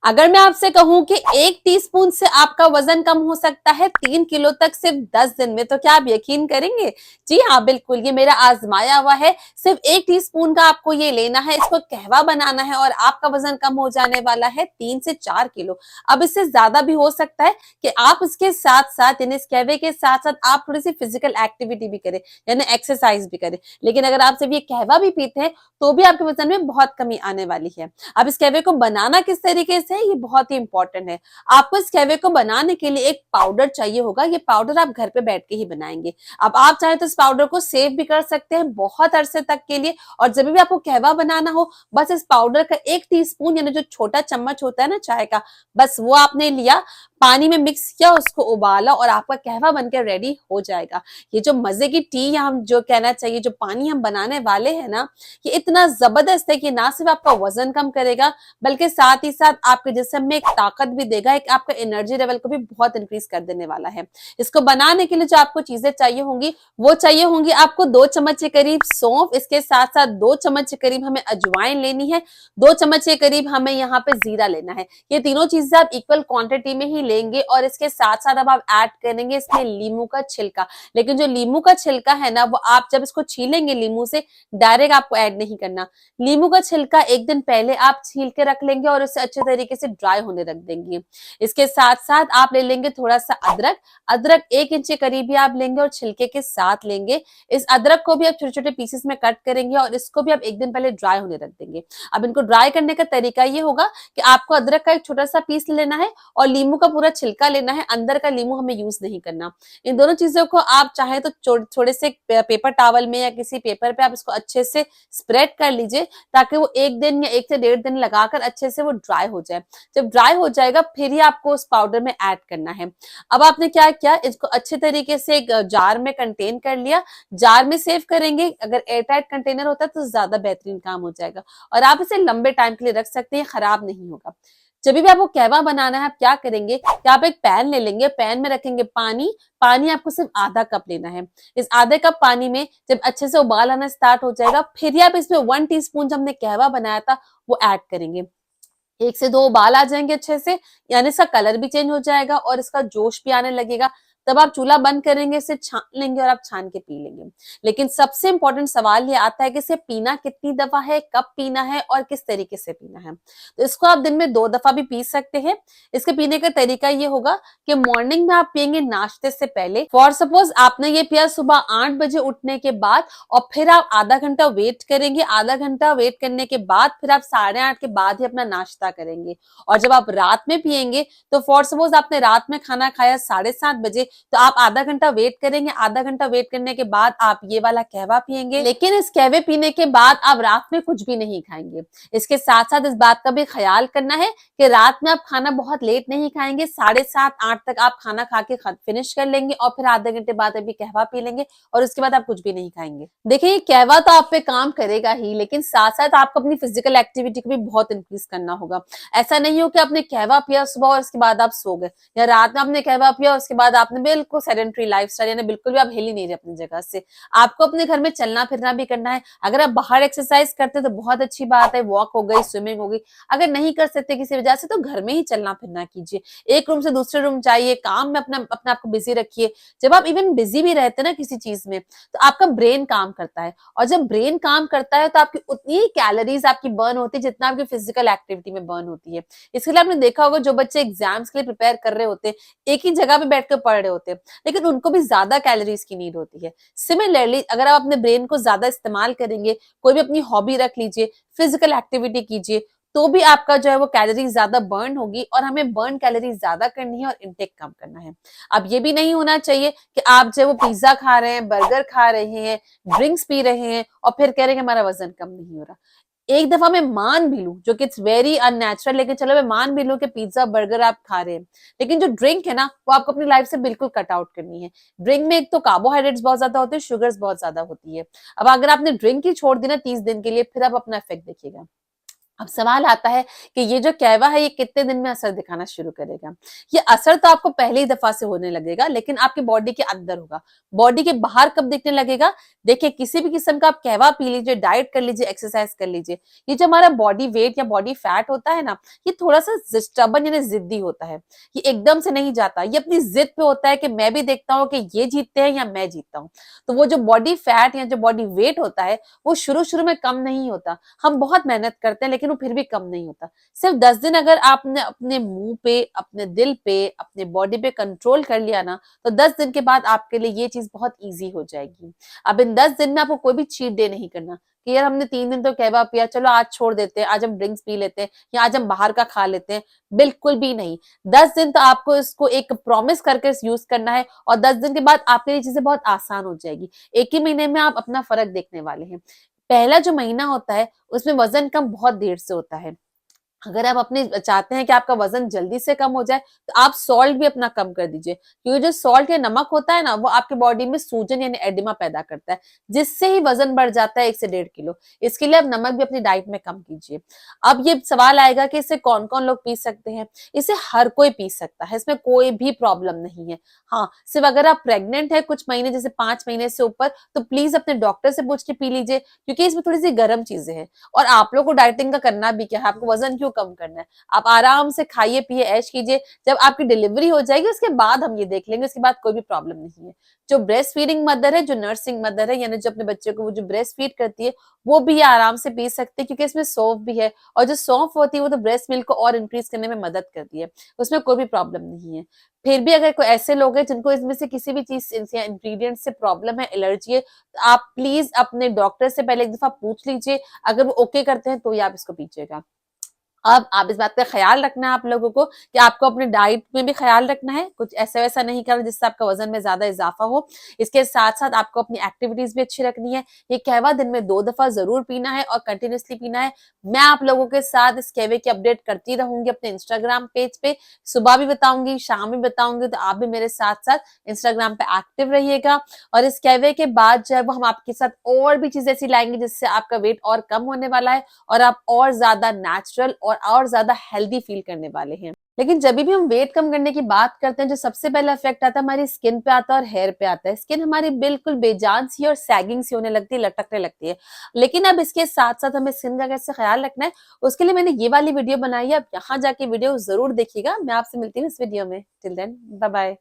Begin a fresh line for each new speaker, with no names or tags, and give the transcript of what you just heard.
अगर मैं आपसे कहूं कि 1 टीस्पून से आपका वजन कम हो सकता है 3 किलो तक सिर्फ 10 दिन में, तो क्या आप यकीन करेंगे? जी हाँ, बिल्कुल, ये मेरा आजमाया हुआ है। सिर्फ 1 टीस्पून का आपको ये लेना है, इसको कहवा बनाना है और आपका वजन कम हो जाने वाला है 3 से 4 किलो। अब इससे ज्यादा भी हो सकता है कि आप इसके साथ साथ यानी इस कहवे के साथ साथ आप थोड़ी सी फिजिकल एक्टिविटी भी करें, यानी एक्सरसाइज भी करें। लेकिन अगर आप सिर्फ ये कहवा भी पीते हैं तो भी आपके वजन में बहुत कमी आने वाली है। अब इस कहवे को बनाना किस तरीके से, ये बहुत ही इंपॉर्टेंट है। आपको इस कहवे को बनाने के लिए एक पाउडर चाहिए होगा। ये पाउडर आप घर पे बैठ के ही बनाएंगे। अब आप चाहे तो इस पाउडर को सेव भी कर सकते हैं बहुत अरसे तक के लिए। और जब भी आपको कहवा बनाना हो, बस इस पाउडर का 1 टीस्पून यानी जो छोटा चम्मच होता है ना चाय का, बस वो आपने लिया, पानी में मिक्स किया, उसको उबाला और आपका कहवा बनकर रेडी हो जाएगा। ये जो मजे की टी या हम जो कहना चाहिए जो पानी हम बनाने वाले हैं ना, ये इतना जबरदस्त है कि ना सिर्फ आपका वजन कम करेगा बल्कि साथ ही साथ आपके जिस्म में एक ताकत भी देगा, एक आपका एनर्जी लेवल को भी बहुत इंक्रीज कर देने वाला है। इसको बनाने के लिए जो आपको चीजें चाहिए होंगी वो चाहिए होंगी आपको 2 चम्मच के करीब सौंफ, इसके साथ साथ 2 चम्मच के करीब हमें अजवाइन लेनी है, 2 चम्मच के करीब हमें यहाँ पे जीरा लेना है। ये तीनों चीजें आप इक्वल क्वांटिटी में ही लेंगे और इसके साथ साथ अब आप ऐड करेंगे इसमें लींबू का छिलका। लेकिन जो लींबू का छिलका है ना, वो आप जब इसको छीलेंगे लींबू से, डायरेक्ट आपको ऐड नहीं करना। नींबू का छिलका एक दिन पहले आप छील के रख लेंगे और उसे अच्छे तरीके से ड्राई होने रख देंगे। इसके साथ साथ आप ले लेंगे थोड़ा सा अदरक। अदरक 1 इंच के करीब ही आप लेंगे और छिलके के साथ लेंगे। इस अदरक को भी आप छोटे छोटे पीसेस में कट करेंगे और इसको भी आप एक दिन पहले ड्राई होने रख देंगे। अब इनको ड्राई करने का तरीका ये होगा कि आपको अदरक का एक छोटा सा पीस लेना है और नींबू का पूरा छिलका लेना है, अंदर का नींबू हमें यूज नहीं करना। इन दोनों चीजों को आप चाहे तो थोड़े से पेपर टॉवल में या किसी पेपर पे आप इसको अच्छे से स्प्रेड कर लीजिए ताकि वो 1 दिन या 1 से 1.5 दिन लगाकर अच्छे से वो ड्राई हो जाए। जब ड्राई हो जाएगा फिर ही आपको उस पाउडर में ऐड करना है। अब आपने क्या किया, इसको अच्छे तरीके से एक जार में कंटेन कर लिया। जार में सेव करेंगे, अगर एयरटाइट कंटेनर होता है तो ज्यादा बेहतरीन काम हो जाएगा और आप इसे लंबे टाइम के लिए रख सकते हैं, खराब नहीं होगा। जब भी आपको कहवा बनाना है आप क्या करेंगे कि आप एक पैन ले लेंगे, पैन में रखेंगे पानी। पानी आपको सिर्फ आधा कप लेना है। इस आधे कप पानी में जब अच्छे से उबाल आना स्टार्ट हो जाएगा फिर ही आप इसमें 1 टीस्पून जो हमने कहवा बनाया था वो ऐड करेंगे। 1 से 2 उबाल आ जाएंगे अच्छे से, यानी इसका कलर भी चेंज हो जाएगा और इसका जोश भी आने लगेगा। तब आप चूल्हा बंद करेंगे, इसे छान लेंगे और आप छान के पी लेंगे। लेकिन सबसे इंपॉर्टेंट सवाल ये आता है कि इसे पीना कितनी दफा है, कब पीना है और किस तरीके से पीना है। तो इसको आप दिन में 2 दफा भी पी सकते हैं। इसके पीने का तरीका ये होगा कि मॉर्निंग में आप पियेंगे नाश्ते से पहले। फॉर सपोज आपने ये पिया सुबह 8 बजे उठने के बाद और फिर आप आधा घंटा वेट करेंगे। आधा घंटा वेट करने के बाद फिर आप 8:30 के बाद ही अपना नाश्ता करेंगे। और जब आप रात में पियेंगे तो फॉर सपोज आपने रात में खाना खाया 7:30 बजे, तो आप आधा घंटा वेट करेंगे। आधा घंटा वेट करने के बाद आप ये वाला कहवा पियेंगे। लेकिन इस कहवे पीने के बाद आप रात में कुछ भी नहीं खाएंगे। इसके साथ साथ इस बात का भी ख्याल करना है कि रात में आप खाना बहुत लेट नहीं खाएंगे। 7:30-8 तक आप खाना खा के फिनिश कर लेंगे और फिर आधे घंटे बाद अभी कहवा पी लेंगे और उसके बाद आप कुछ भी नहीं खाएंगे। देखिए, ये कहवा तो आप पे काम करेगा ही, लेकिन साथ साथ आपको अपनी फिजिकल एक्टिविटी को भी बहुत इंक्रीज करना होगा। ऐसा नहीं हो कि आपने कहवा पिया सुबह और उसके बाद आप सो गए, या रात में आपने कहवा पिया उसके बाद आपने बिल्कुल सेडेंटरी लाइफस्टाइल, यानी बिल्कुल भी आप हिल ही नहीं रहे अपनी जगह से। आपको अपने घर में चलना फिरना भी करना है। अगर आप बाहर एक्सरसाइज करते तो बहुत अच्छी बात है, वॉक हो गई, स्विमिंग हो गई। अगर नहीं कर सकते किसी वजह से तो घर में ही चलना फिरना कीजिए। एक रूम से दूसरे रूम जाइए, काम में अपना अपने आप को बिजी रखिए। जब आप इवन बिजी भी रहते हैं ना किसी चीज में, तो आपका ब्रेन काम करता है और जब ब्रेन काम करता है तो आपकी उतनी कैलोरीज आपकी बर्न होती है जितना आपकी फिजिकल एक्टिविटी में बर्न होती है। इसके लिए आपने देखा होगा जो बच्चे एग्जाम्स के लिए प्रिपेयर कर रहे होते हैं, एक ही जगह पे बैठकर पढ़ रहे होते हैं, लेकिन उनको भी ज्यादा कैलोरीज की नीड होती है। सिमिलरली अगर आप अपने ब्रेन को ज्यादा इस्तेमाल करेंगे, कोई भी अपनी हॉबी रख लीजिए, फिजिकल एक्टिविटी कीजिए, तो भी आपका जो है वो कैलोरी ज्यादा बर्न होगी और हमें बर्न कैलोरी ज्यादा करनी है और इनटेक कम करना है। अब ये भी नहीं होना चाहिए कि आप जो है वो पिज्जा खा रहे हैं, बर्गर खा रहे हैं, ड्रिंक्स पी रहे हैं और फिर कह रहे हैं कि हमारा वजन कम नहीं हो रहा। एक दफा मैं मान भी लूं, जो कि इट्स वेरी अननेचुरल, लेकिन चलो मैं मान भी लूं कि पिज्जा बर्गर आप खा रहे हैं, लेकिन जो ड्रिंक है ना वो आपको अपनी लाइफ से बिल्कुल कट आउट करनी है। ड्रिंक में एक तो कार्बोहाइड्रेट्स बहुत ज्यादा होते हैं, शुगर्स बहुत ज्यादा होती है। अब अगर आपने ड्रिंक ही छोड़ दी ना 30 दिन के लिए, फिर आप अपना इफेक्ट देखिएगा। अब सवाल आता है कि ये जो कहवा है ये कितने दिन में असर दिखाना शुरू करेगा। ये असर तो आपको पहली दफा से होने लगेगा, लेकिन आपकी बॉडी के अंदर होगा। बॉडी के बाहर कब दिखने लगेगा? देखिए, किसी भी किस्म का आप कहवा पी लीजिए, डाइट कर लीजिए, एक्सरसाइज कर लीजिए, ये जो हमारा बॉडी वेट या बॉडी फैट होता है ना, ये थोड़ा सा स्टबर्न यानी जिद्दी होता है। ये एकदम से नहीं जाता, ये अपनी जिद पे होता है कि मैं भी देखता हूँ कि ये जीतते हैं या मैं जीतता हूँ। तो वो जो बॉडी फैट या जो बॉडी वेट होता है, वो शुरू शुरू में कम नहीं होता। हम बहुत मेहनत करते हैं, लेकिन वो फिर भी कम नहीं होता। सिर्फ 10 दिन अगर आपने अपने मुंह पे, अपने दिल पे, अपने बॉडी पे कंट्रोल कर लिया ना, तो 10 दिन के बाद आपके लिए ये चीज बहुत ईजी हो जाएगी। अब इन 10 दिन में आपको कोई भी चीट डे नहीं करना कि यार हमने 3 दिन तो कहवा पिया, चलो आज छोड़ देते हैं, आज हम ड्रिंक्स पी लेते हैं या आज हम बाहर का खा लेते हैं। बिल्कुल भी नहीं। 10 दिन तो आपको इसको एक प्रॉमिस करके यूज करना है, और 10 दिन के बाद आपके लिए चीजें बहुत आसान हो जाएगी। एक ही महीने में आप अपना फर्क देखने वाले हैं। पहला जो महीना होता है, उसमें वजन कम बहुत देर से होता है। अगर आप अपने चाहते हैं कि आपका वजन जल्दी से कम हो जाए, तो आप सॉल्ट भी अपना कम कर दीजिए, क्योंकि जो सॉल्ट या नमक होता है ना, वो आपके बॉडी में सूजन यानी एडिमा पैदा करता है, जिससे ही वजन बढ़ जाता है 1 से 1.5 किलो। इसके लिए आप नमक भी अपनी डाइट में कम कीजिए। अब ये सवाल आएगा कि इसे कौन कौन लोग पी सकते हैं? इसे हर कोई पी सकता है, इसमें कोई भी प्रॉब्लम नहीं है। हाँ, सिर्फ अगर आप प्रेग्नेंट है कुछ महीने, जैसे 5 महीने से ऊपर, तो प्लीज अपने डॉक्टर से पूछ के पी लीजिए, क्योंकि इसमें थोड़ी सी गर्म चीजें हैं। और आप लोग को डाइटिंग का करना भी क्या है, आपको वजन क्यों कम करना है? आप आराम से खाइए, पिए, ऐश कीजिए। जब आपकी डिलीवरी हो जाएगी, उसके बाद हम ये देख लेंगे, उसके बाद कोई भी प्रॉब्लम नहीं है। जो ब्रेस्ट फीडिंग मदर है, जो नर्सिंग मदर है, यानी जो अपने बच्चे को वो जो ब्रेस्ट फीड करती है, वो भी ये आराम से पी सकते हैं, क्योंकि इसमें सौंफ भी है, और जो सौंफ होती है वो तो ब्रेस्ट मिल्क को और इंक्रीज करने में मदद करती है। उसमें कोई भी प्रॉब्लम नहीं है। फिर भी अगर कोई ऐसे लोग हैं जिनको इसमें से किसी भी चीज से, इंग्रेडिएंट से प्रॉब्लम है, एलर्जी है, तो आप प्लीज अपने डॉक्टर से पहले एक दफा पूछ लीजिए। अगर वो ओके करते हैं तो ही आप इसको पीजिएगा। अब आप इस बात का ख्याल रखना है आप लोगों को कि आपको अपने डाइट में भी ख्याल रखना है, कुछ ऐसा वैसा नहीं करना जिससे आपका वजन में ज्यादा इजाफा हो। इसके साथ साथ आपको अपनी एक्टिविटीज भी अच्छी रखनी है। ये कहवा दिन में 2 दफा जरूर पीना है और कंटिन्यूसली पीना है। मैं आप लोगों के साथ इस कहवे की अपडेट करती रहूंगी अपने इंस्टाग्राम पेज पे। सुबह भी बताऊंगी, शाम भी बताऊंगी, तो आप भी मेरे साथ साथ इंस्टाग्राम पे एक्टिव रहिएगा। और इस कहवे के बाद जो है वो हम आपके साथ और भी चीजें ऐसी लाएंगे जिससे आपका वेट और कम होने वाला है, और आप और ज्यादा नेचुरल और ज्यादा हेल्दी फील करने वाले हैं। लेकिन जब भी हम वेट कम करने की बात करते हैं, जो सबसे पहला इफेक्ट आता है हमारी स्किन पे आता है और हेयर पे आता है। स्किन हमारी बिल्कुल बेजान सी और सैगिंग सी होने लगती है, लटकने लगती है। लेकिन अब इसके साथ साथ हमें स्किन का कैसे ख्याल रखना है, उसके लिए मैंने ये वाली वीडियो बनाई है। आप यहाँ जाके वीडियो जरूर देखिएगा। मैं आपसे मिलती हूँ इस वीडियो में। Till then, bye bye.